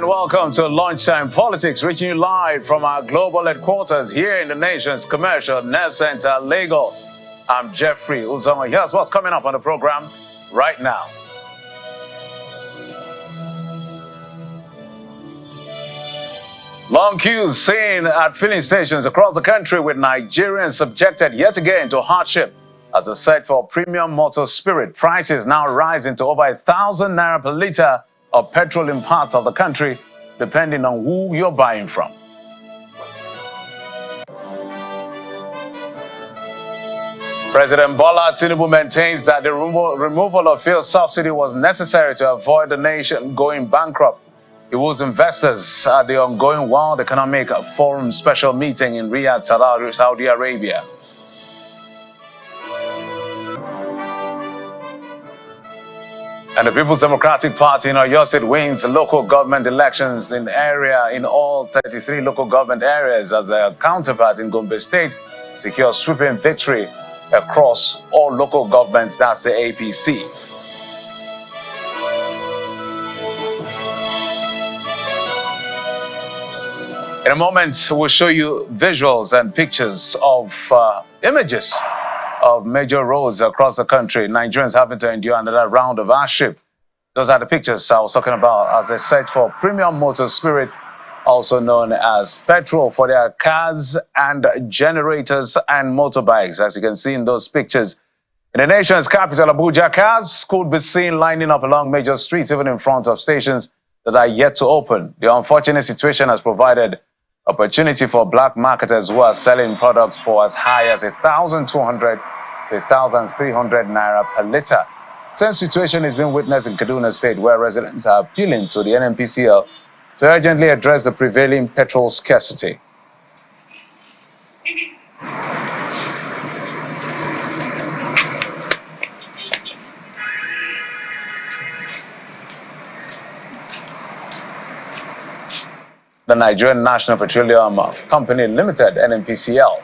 and welcome to Lunchtime Politics, reaching you live from our global headquarters here in the nation's commercial nerve center, Lagos. I'm Jeffrey Uzoma. Here's what's coming up on the program right now. Long queues seen at filling stations across the country, with Nigerians subjected yet again to hardship as a search for premium motor spirit. Prices now rising to over 1,000 naira per litre of petrol in parts of the country, depending on who you're buying from. President Bola Tinubu maintains that the removal of fuel subsidy was necessary to avoid the nation going bankrupt. He was investors at the ongoing World Economic Forum special meeting in Riyadh, Saudi Arabia. And the People's Democratic Party in Oyo State wins the local government elections in all 33 local government areas, as their counterpart in Gombe State secures sweeping victory across all local governments. That's the APC. In a moment, we'll show you visuals and pictures of images of major roads across the country. Nigerians having to endure another round of hardship. Those are the pictures I was talking about as they search for premium motor spirit, also known as petrol, for their cars and generators and motorbikes. As you can see in those pictures, in the nation's capital, Abuja, cars could be seen lining up along major streets, even in front of stations that are yet to open. The unfortunate situation has provided opportunity for black marketers who are selling products for as high as 1,200 to 1,300 naira per litre. Same situation is being witnessed in Kaduna State, where residents are appealing to the NNPCL to urgently address the prevailing petrol scarcity. The Nigerian National Petroleum Company Limited, NNPCL,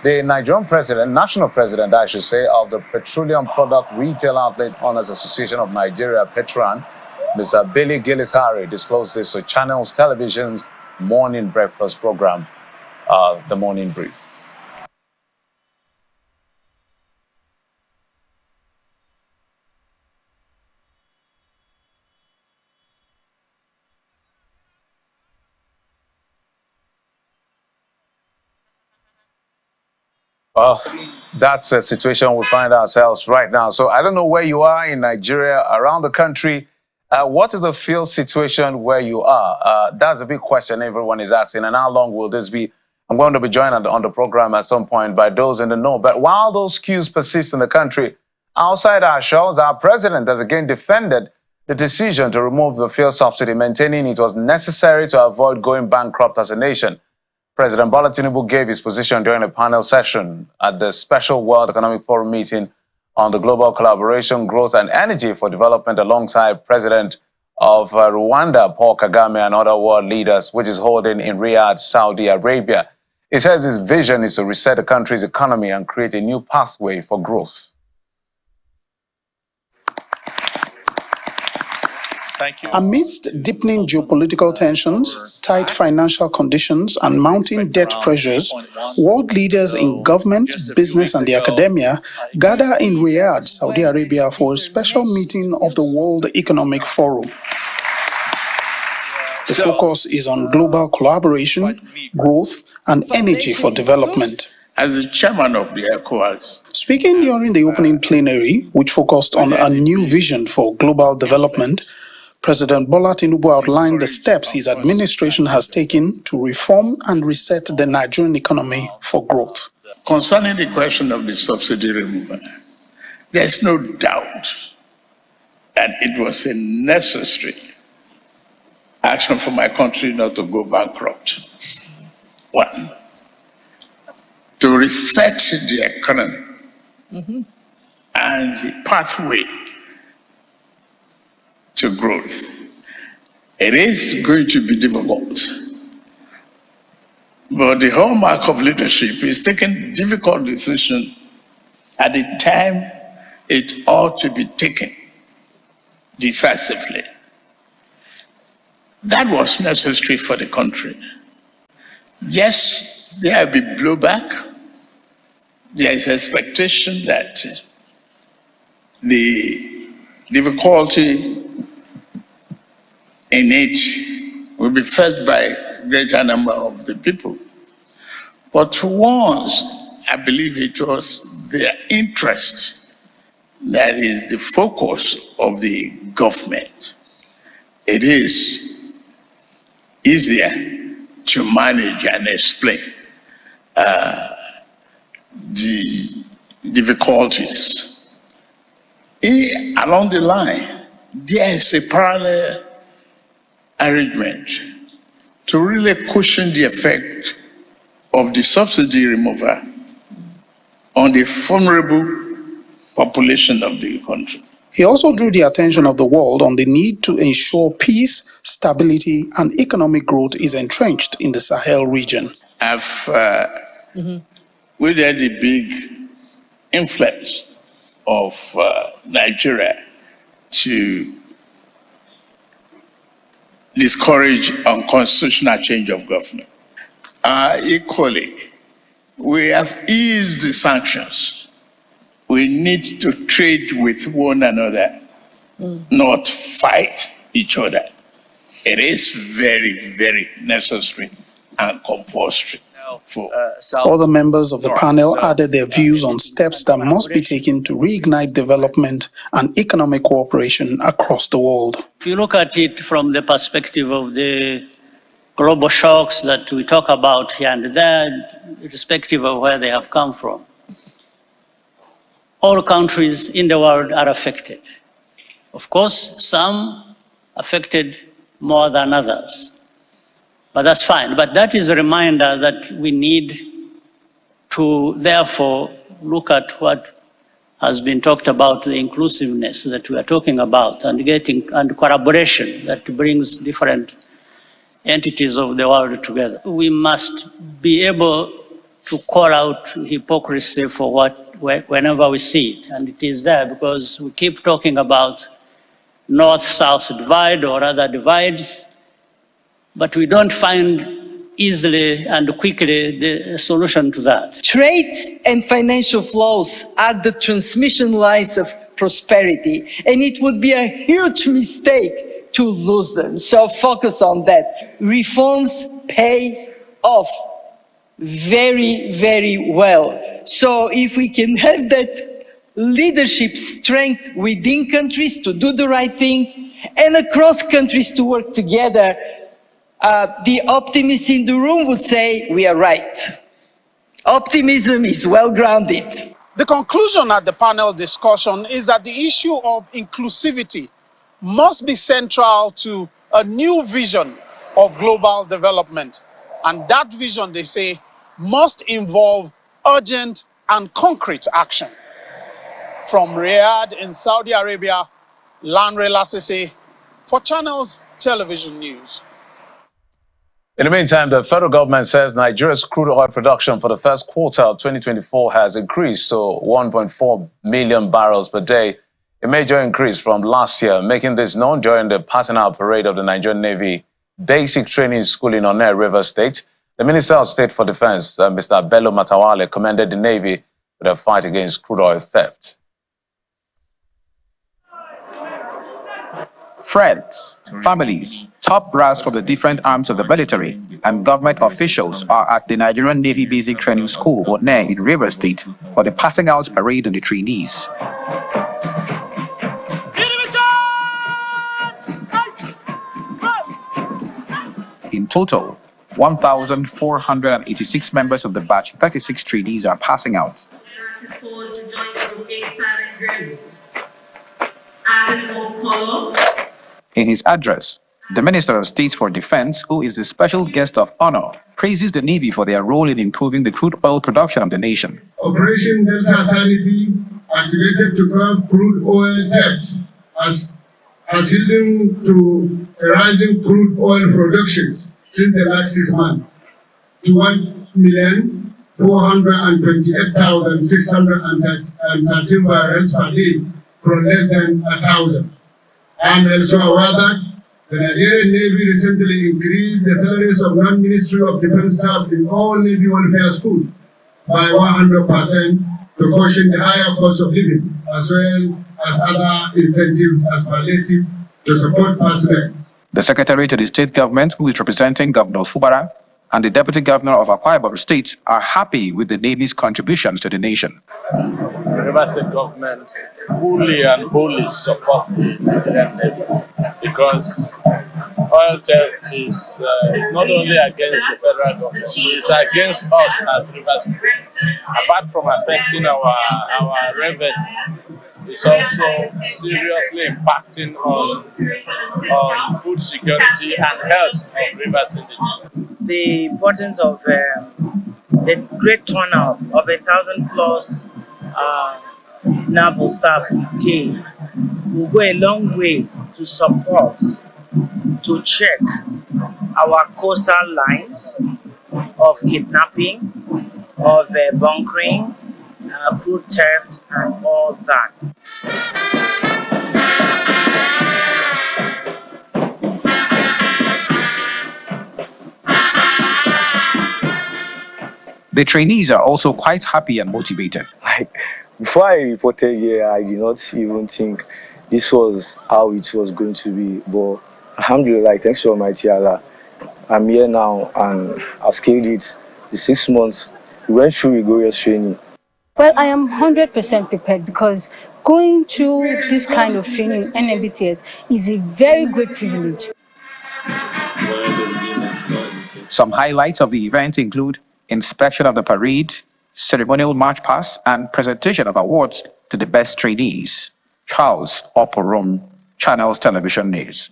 the Nigerian national president, I should say, of the Petroleum Product Retail Outlet Owners Association of Nigeria, Petran, Mr. Billy Gillis-Harry, disclosed this to Channels Television's morning breakfast program, The Morning Brief. Well, that's a situation we find ourselves right now. So I don't know where you are in Nigeria, around the country. What is the fuel situation where you are? That's a big question everyone is asking. And how long will this be? I'm going to be joined on the program at some point by those in the know. But while those queues persist in the country, outside our shores, our president has again defended the decision to remove the fuel subsidy, maintaining it was necessary to avoid going bankrupt as a nation. President Bola Tinubu gave his position during a panel session at the special World Economic Forum meeting on the global collaboration, growth, and energy for development alongside President of Rwanda, Paul Kagame, and other world leaders, which is holding in Riyadh, Saudi Arabia. He says his vision is to reset the country's economy and create a new pathway for growth. Thank you. Amidst deepening geopolitical tensions, tight financial conditions, and mounting debt pressures, world leaders in government, business, and the academia gather in Riyadh, Saudi Arabia, for a special meeting of the World Economic Forum. The focus is on global collaboration, growth, and energy for development. As the chairman of the ECOWAS. Speaking during the opening plenary, which focused on a new vision for global development, President Bola Tinubu outlined the steps his administration has taken to reform and reset the Nigerian economy for growth. Concerning the question of the subsidy removal, there's no doubt that it was a necessary action for my country not to go bankrupt. One, to reset the economy and the pathway to growth. It is going to be difficult, but the hallmark of leadership is taking difficult decisions at the time it ought to be taken decisively. That was necessary for the country. Yes, there will be blowback. There is expectation that the difficulty in it will be felt by a greater number of the people. But once, I believe it was their interest that is the focus of the government. It is easier to manage and explain the difficulties. Along the line, there is a parallel arrangement to really cushion the effect of the subsidy removal on the vulnerable population of the country. He also drew the attention of the world on the need to ensure peace, stability, and economic growth is entrenched in the Sahel region. I've witnessed the big influence of Nigeria to discourage unconstitutional change of government. Equally, we have eased the sanctions. We need to trade with one another, not fight each other. It is very, very necessary and compulsory. Other members of the panel added their views on steps that must be taken to reignite development and economic cooperation across the world. If you look at it from the perspective of the global shocks that we talk about here and there, irrespective of where they have come from, all countries in the world are affected. Of course, some affected more than others. But that's fine. But that is a reminder that we need to therefore look at what has been talked about, the inclusiveness that we are talking about, and collaboration that brings different entities of the world together. We must be able to call out hypocrisy for whenever we see it, and it is there because we keep talking about North-South divide or other divides, but we don't find easily and quickly the solution to that. Trade and financial flows are the transmission lines of prosperity, and it would be a huge mistake to lose them. So focus on that. Reforms pay off very, very well. So if we can have that leadership strength within countries to do the right thing and across countries to work together, the optimists in the room would say we are right. Optimism is well grounded. The conclusion at the panel discussion is that the issue of inclusivity must be central to a new vision of global development. And that vision, they say, must involve urgent and concrete action. From Riyadh in Saudi Arabia, Lanre Lasese for Channels Television News. In the meantime, the federal government says Nigeria's crude oil production for the first quarter of 2024 has increased to 1.4 million barrels per day, a major increase from last year, making this known during the passing out parade of the Nigerian Navy Basic Training School in Onne, River State. The Minister of State for Defense, Mr. Bello Matawale, commended the Navy for their fight against crude oil theft. Friends, families, top brass from the different arms of the military, and government officials are at the Nigerian Navy Basic Training School, Onne, in River State, for the passing out parade of the trainees. In total, 1,486 members of the batch, 36 trainees, are passing out. In his address, the Minister of State for Defense, who is the special guest of honor, praises the Navy for their role in improving the crude oil production of the nation. Operation Delta Sanity, activated to curb crude oil theft, has leading to a rising crude oil production since the last 6 months to 1,428,613 barrels per day from less than 1,000. I am also aware that The Nigerian Navy recently increased the salaries of non-Ministry of Defense staff in all Navy welfare schools by 100% to cushion the higher cost of living, as well as other incentives as palliative to support personnel. The secretary to the state government, who is representing Governor Fubara, and the deputy governor of Akwa Ibom State are happy with the Navy's contributions to the nation. The River State government fully and wholly support the Nigerian Navy because oil theft is not only against the federal government, it's against us as River State. Apart from affecting our revenue, it's also seriously impacting on food security and health of River State. The importance of the great turnout of 1,000 plus naval staff today will go a long way to support, to check our coastal lines of kidnapping, of bunkering, crude theft, and all that. The trainees are also quite happy and motivated. Before I reported here, I did not even think this was how it was going to be. But alhamdulillah, thanks to Almighty Allah, I'm here now and I've scaled it. The 6 months, we went through rigorous training. Well, I am 100% prepared because going through this kind of training, NMBTS, is a very great privilege. Some highlights of the event include inspection of the parade, ceremonial march past, and presentation of awards to the best trainees. Charles Oporom, Channels Television News.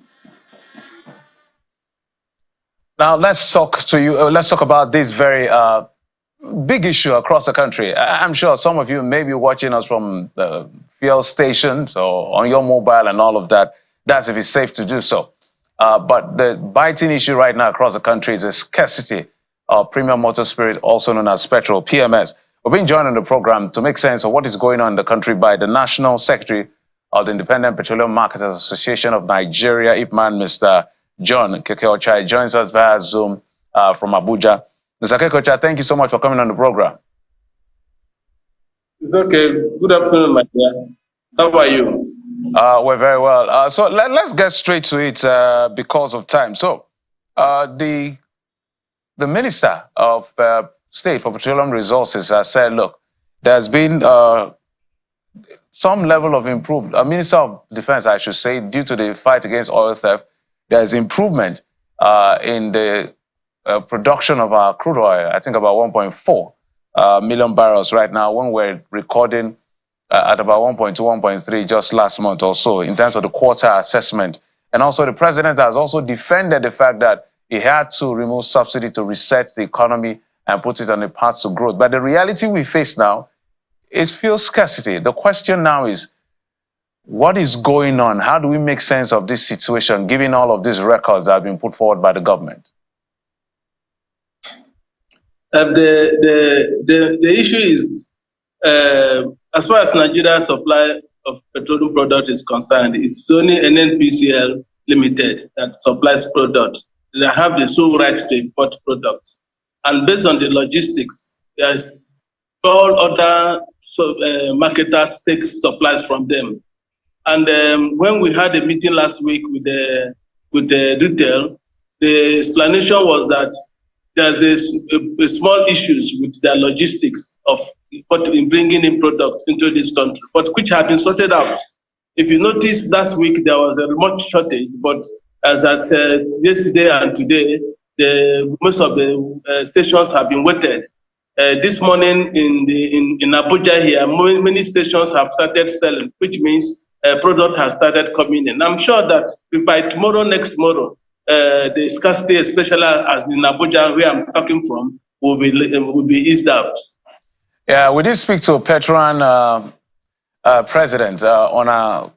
Now let's talk to you. Let's talk about this very big issue across the country. I'm sure some of you may be watching us from the fuel stations or on your mobile and all of that. That's if it's safe to do so. But the biting issue right now across the country is a scarcity of premium motor spirit, also known as petrol, PMS. We're being joined on the program to make sense of what is going on in the country by the National Secretary of the Independent Petroleum Marketers Association of Nigeria, IPMAN, Mr. John Kekeocha. Joins us via Zoom from Abuja. Mr. Kekeocha, thank you so much for coming on the program. It's okay. Good afternoon, my dear. How are you? We're very well. So let's get straight to it because of time. So the Minister of State for Petroleum Resources has said, look, there's been some level of improvement. Minister of Defense, I should say, due to the fight against oil theft, there's improvement in the production of our crude oil. I think about 1.4 million barrels right now, when we're recording at about 1.2, 1.3 just last month or so in terms of the quarter assessment. And also the president has also defended the fact that he had to remove subsidy to reset the economy and put it on a path to growth. But the reality we face now is fuel scarcity. The question now is, what is going on? How do we make sense of this situation, given all of these records that have been put forward by the government? The issue is, as far as Nigeria's supply of petroleum product is concerned, it's only NNPCL Limited that supplies product. They have the sole right to import products. And based on the logistics, there's all other marketers take supplies from them. And when we had a meeting last week with the retail, the explanation was that there's a small issues with their logistics of bringing in product into this country, but which have been sorted out. If you notice, last week there was a remote shortage, but as at yesterday and today, most of the stations have been wetted. This morning in Abuja here, many stations have started selling, which means product has started coming in. I'm sure that by tomorrow, next tomorrow, the scarcity, especially as in Abuja, where I'm talking from, will be eased out. Yeah, we did speak to Petron president on our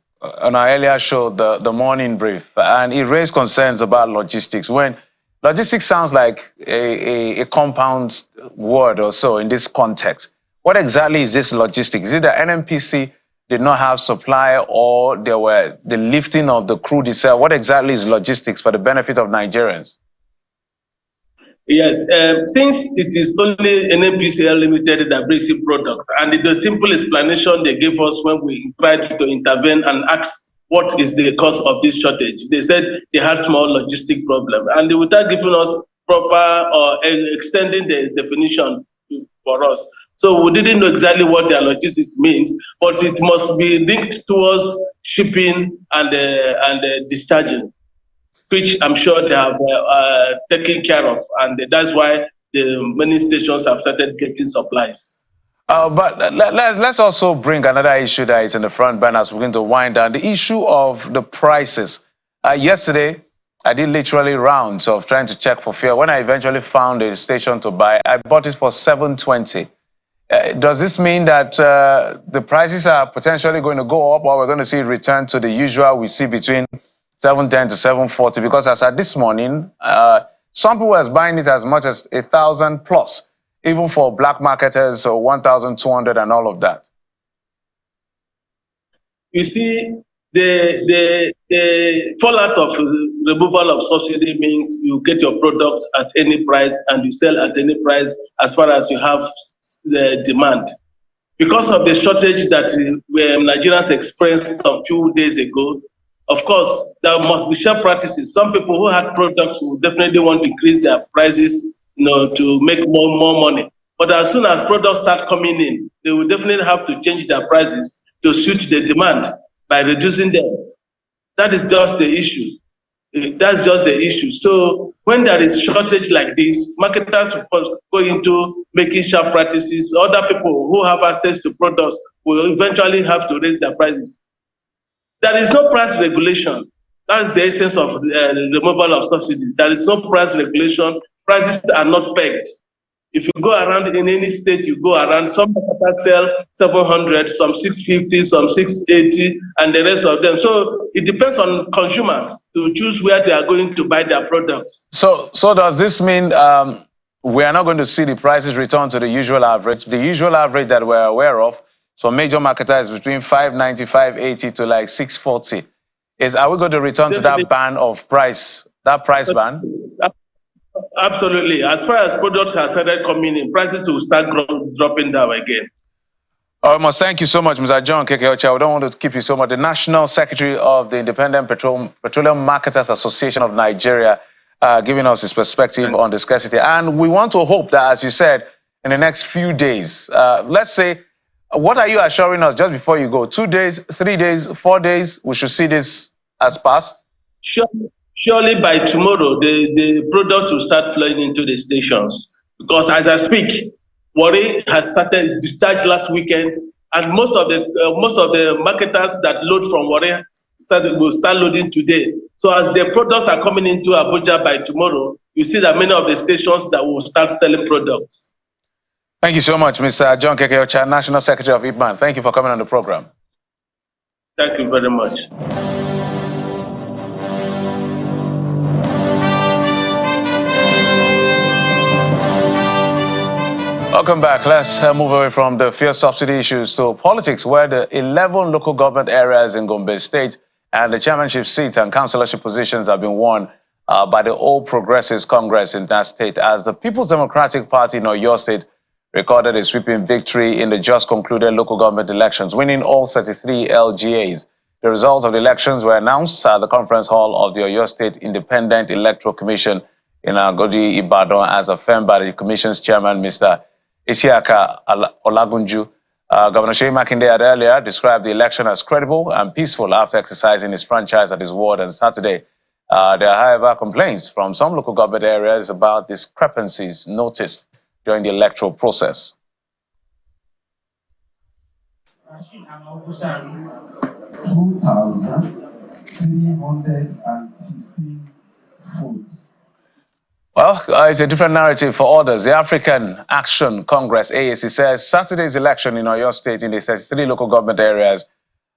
earlier show, the morning brief, and he raised concerns about logistics. When logistics sounds like a compound word or so in this context, what exactly is this logistics? Is it the NNPC did not have supply, or there were the lifting of the crude itself? What exactly is logistics for the benefit of Nigerians? Yes, since it is only an NPCL limited that brings in product, and the simple explanation they gave us when we tried to intervene and ask what is the cause of this shortage, they said they had small logistic problem, and without giving us proper or extending the definition for us. So we didn't know exactly what their logistics means, but it must be linked towards shipping and discharging, which I'm sure they have taken care of, and that's why the many stations have started getting supplies. But let's also bring another issue that is in the front burner as we're going to wind down, the issue of the prices. Yesterday, I did literally rounds of trying to check for fuel. When I eventually found a station to buy, I bought it for $7.20. Does this mean that the prices are potentially going to go up, or we're going to see it return to the usual we see between $7.10 to $7.40? Because as at this morning, some people are buying it as much as 1,000 plus, even for black marketers, so 1,200 and all of that. You see, the fallout of removal of subsidy means you get your product at any price and you sell at any price as far as you have the demand. Because of the shortage that Nigerians experienced a few days ago, of course, there must be sharp practices. Some people who had products will definitely want to increase their prices, to make more money. But as soon as products start coming in, they will definitely have to change their prices to suit the demand by reducing them. That is just the issue. That's just the issue. So when there is shortage like this, marketers will go into making sharp practices. Other people who have access to products will eventually have to raise their prices. There is no price regulation. That's the essence of the removal of subsidies. There is no price regulation. Prices are not pegged. If you go around in any state, you go around, some marketers sell 700, some 650, some 680, and the rest of them. So it depends on consumers to choose where they are going to buy their products. So does this mean we are not going to see the prices return to the usual average? The usual average that we're aware of, so major marketers is between 590, 580 to like 640. Are we going to return to that band of price, that price band? Absolutely. As far as products have started coming in, prices will start dropping down again. Almost. Thank you so much, Mr. John Kekeocha. We don't want to keep you so much. The National Secretary of the Independent Petroleum Marketers Association of Nigeria, giving us his perspective on the scarcity. And we want to hope that, as you said, in the next few days, let's say, what are you assuring us just before you go? 2 days, 3 days, 4 days, we should see this as passed? Surely by tomorrow, the products will start flowing into the stations. Because as I speak, Warri has started its discharge last weekend, and most of the marketers that load from Warri will start loading today. So as the products are coming into Abuja by tomorrow, you see that many of the stations that will start selling products. Thank you so much, Mr. John Kekeocha, National Secretary of IPMAN. Thank you for coming on the program. Thank you very much. Welcome back. Let's move away from the fuel subsidy issues to politics, where the 11 local government areas in Gombe State and the chairmanship seat and councillorship positions have been won by the All Progressives Congress in that state, as the People's Democratic Party in Oyo State recorded a sweeping victory in the just concluded local government elections, winning all 33 LGAs. The results of the elections were announced at the conference hall of the Oyo State Independent Electoral Commission in Agodi, Ibadan, as affirmed by the commission's chairman, Mr. Isiaka Olagunju. Governor Seyi Makinde had earlier described the election as credible and peaceful after exercising his franchise at his ward on Saturday. There are, however, complaints from some local government areas about discrepancies noticed during the electoral process. 2,316 votes. Well, it's a different narrative for others. The African Action Congress, AAC, says Saturday's election in Oyo State in the 33 local government areas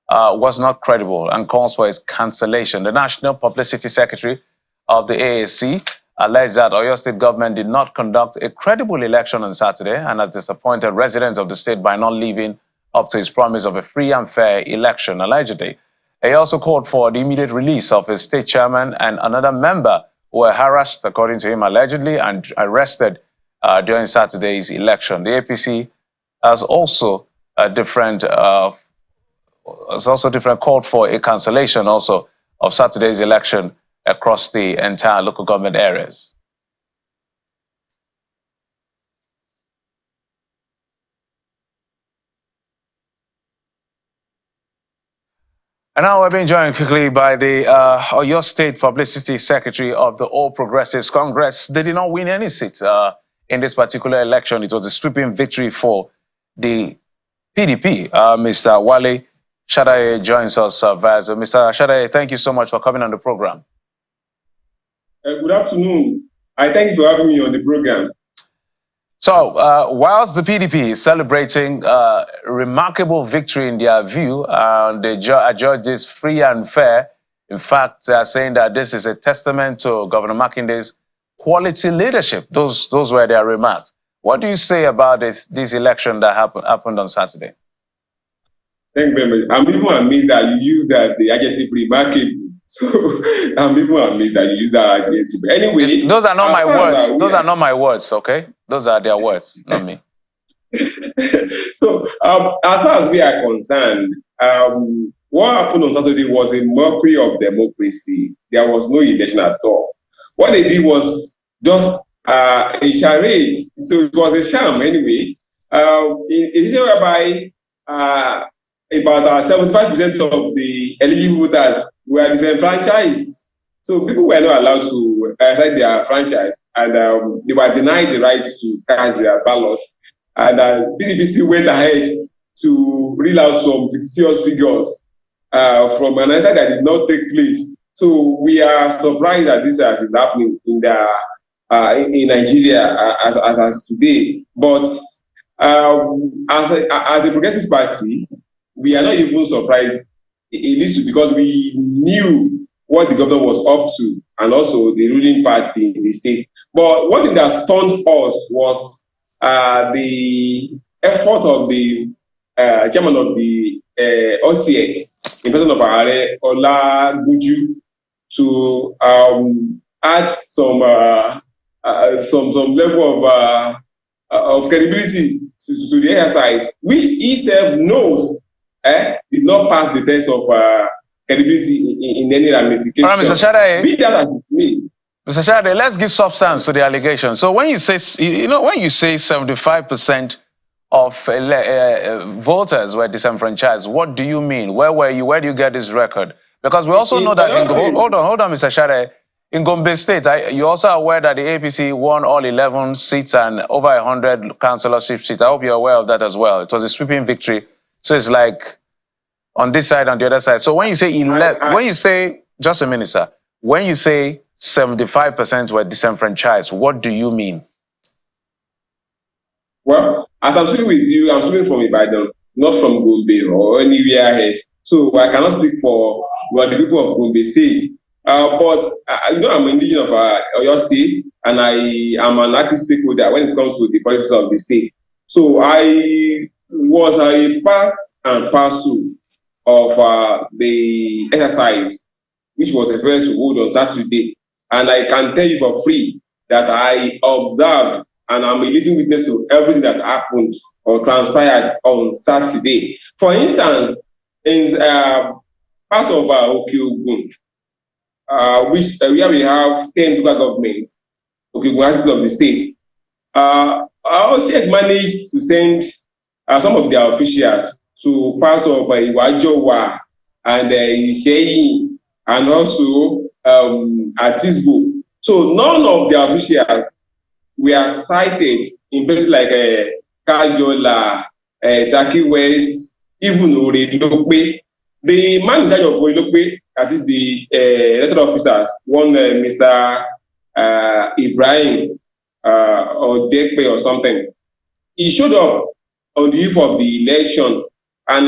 was not credible and calls for its cancellation. The National Publicity Secretary of the AAC alleged that Oyo State government did not conduct a credible election on Saturday and has disappointed residents of the state by not leaving up to his promise of a free and fair election, allegedly. He also called for the immediate release of his state chairman and another member who were harassed, according to him, allegedly, and arrested during Saturday's election. The APC has also called for a cancellation also of Saturday's election across the entire local government areas. And now we're being joined quickly by the Oyo State Publicity Secretary of the All Progressives Congress. They did not win any seat in this particular election. It was a sweeping victory for the PDP. Mr. Wale Shadaye joins us via Zoom. Mr. Shadaye, thank you so much for coming on the program. Good afternoon. I thank you for having me on the program. So, whilst the PDP is celebrating a remarkable victory in their view, they judge this free and fair. In fact, they are saying that this is a testament to Governor Makinde's quality leadership. Those were their remarks. What do you say about this election that happened on Saturday? Thank you very much. I'm even amazed that you use the adjective remarkable. So I'm even amazed that you use that adjective. Anyway, those are not my words. Those are not my words, okay? Those are their words, not me. So as far as we are concerned, what happened on Saturday was a mockery of democracy. There was no election at all. What they did was just a charade. So it was a sham anyway. In whereby about 75% of the eligible voters were disenfranchised. So people were not allowed to exercise their franchise, and they were denied the right to cast their ballots. And PDP still went ahead to reel out some fictitious figures from an answer that did not take place. So we are surprised that this is happening in Nigeria as today. But as a progressive party, we are not even surprised. It leads to because we knew what the governor was up to, and also the ruling party in the state. But one thing that stunned us was the effort of the chairman of the OCEC, in person of Ààrẹ Olagunju, to add some level of credibility to the exercise, which he self knows did not pass the test of credibility in any ramification. Mr. Shadaye, Be that as it may. Mr. Shadaye, let's give substance to the allegation. So when you say, when you say 75% of voters were disenfranchised, what do you mean? Where were you? Where do you get this record? Because we also know that hold on, Mr. Shadaye. In Gombe State, you're also aware that the APC won all 11 seats and over 100 councillorship seats. I hope you're aware of that as well. It was a sweeping victory. So it's like on this side, on the other side. So when you say 11, when you say, just a minute, sir, when you say 75% were disenfranchised, what do you mean? Well, as I'm speaking with you, I'm speaking from Ibadan, not from Gombe or anywhere else. So I cannot speak for the people of Gombe State. But I'm an indigenous of Oyo State, and I am an active stakeholder when it comes to the policies of the state. So I was a part and parcel of the exercise, which was expected to hold on Saturday. And I can tell you for free that I observed and I'm a living witness to everything that happened or transpired on Saturday. For instance, in parts of Okeogun, where we have 10 local governments, Okeogun of the state, OCEC managed to send some of their officials to parts of Iwajowa and Isheyin and also Atisbo. So none of the officials were cited in places like Kajola, Saki West, even Orelope. The man in charge of Orelope, that is the elected officers, one Mr. Ibrahim or Dekpe or something, he showed up on the eve of the election, and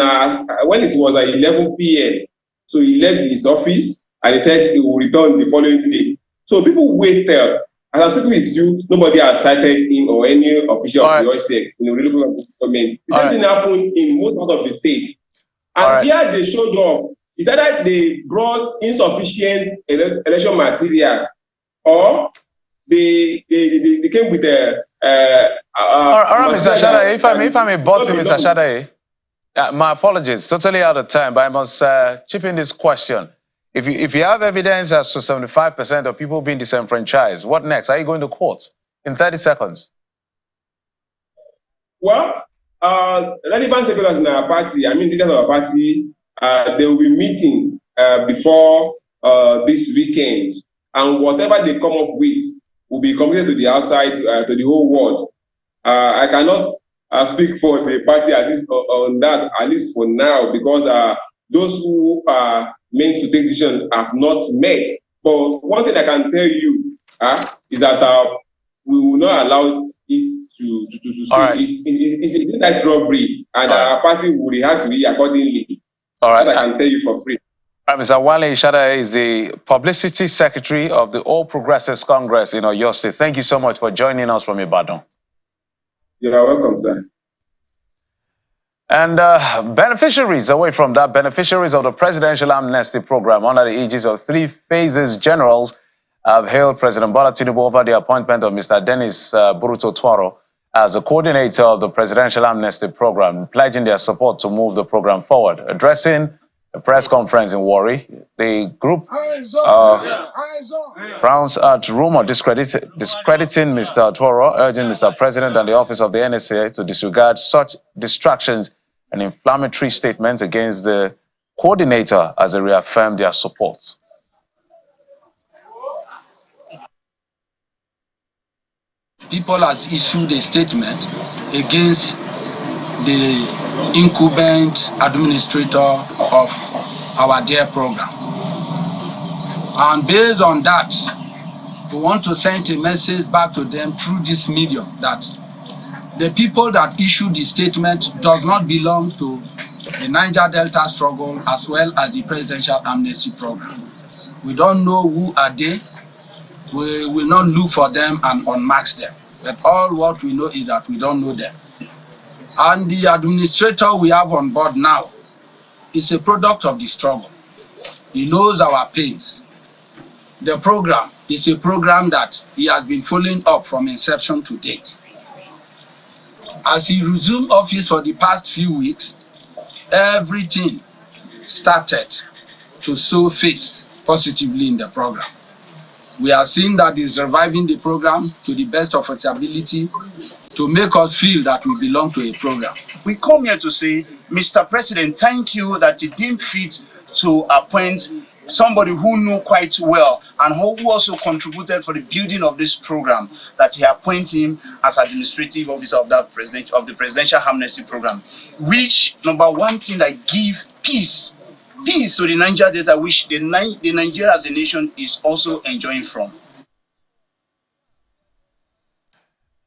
when it was at 11 p.m., so he left his office and he said he will return the following day. So people waited As I'm speaking with you, nobody has cited him or any official of the OSEC in the relevant government. The same thing happened in most part of the state. And here they showed up. Is that they brought insufficient election materials, or they came with a Mr. Shadaye, if I may bust in, Mr. Shadaye, my apologies, totally out of time, but I must chip in this question. If you have evidence as to 75% of people being disenfranchised, what next? Are you going to court in 30 seconds? Well, relevant stakeholders in our party, leaders of our party, they will be meeting before this weekend, and whatever they come up with will be communicated to the outside, to the whole world. I cannot speak for the party on that, at least for now, because those who are meant to take decisions have not met. But one thing I can tell you is that we will not allow this to stay. It's a direct robbery, and our party will react to it accordingly. That I can tell you for free. Mr. Wale Ishada is the Publicity Secretary of the All Progressives Congress in Oyo State. Thank you so much for joining us from Ibadan. You are welcome, sir. And beneficiaries, away from that, beneficiaries of the Presidential Amnesty Program under the aegis of 3 phases generals have hailed President Bola Tinubu over the appointment of Mr. Dennis Buruto Tuaro as the coordinator of the Presidential Amnesty Program, pledging their support to move the program forward. Addressing a press conference in Warri, the group frowns at rumor discrediting Mr. Tuaro, urging Mr. President and the office of the NSA to disregard such distractions and inflammatory statements against the coordinator as they reaffirm their support. People has issued a statement against the incumbent administrator of our dear program. And based on that, we want to send a message back to them through this medium that the people that issued the statement does not belong to the Niger Delta struggle as well as the Presidential Amnesty Program. We don't know who are they. We will not look for them and unmask them. But all what we know is that we don't know them. And the administrator we have on board now is a product of the struggle. He knows our pains. The program is a program that he has been following up from inception to date. As he resumed office for the past few weeks, everything started to show face positively in the program. We are seeing that he's reviving the program to the best of its ability to make us feel that we belong to a program. We come here to say, Mr. President, thank you that you deemed fit to appoint somebody who knew quite well and who also contributed for the building of this program, that he appoint him as administrative officer of the Presidential Amnesty Program, which, number one thing that give peace to the Niger Delta, which the Nigeria as a nation is also enjoying from.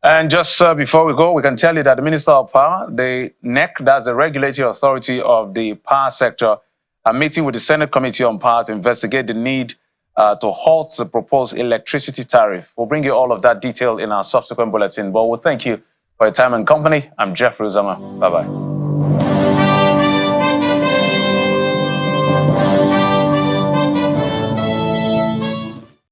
And just before we go, we can tell you that the Minister of Power, the NEC, that's the regulatory authority of the power sector, are meeting with the Senate Committee on Power to investigate the need to halt the proposed electricity tariff. We'll bring you all of that detail in our subsequent bulletin, but we'll thank you for your time and company. I'm Jeffrey Uzama. Bye-bye.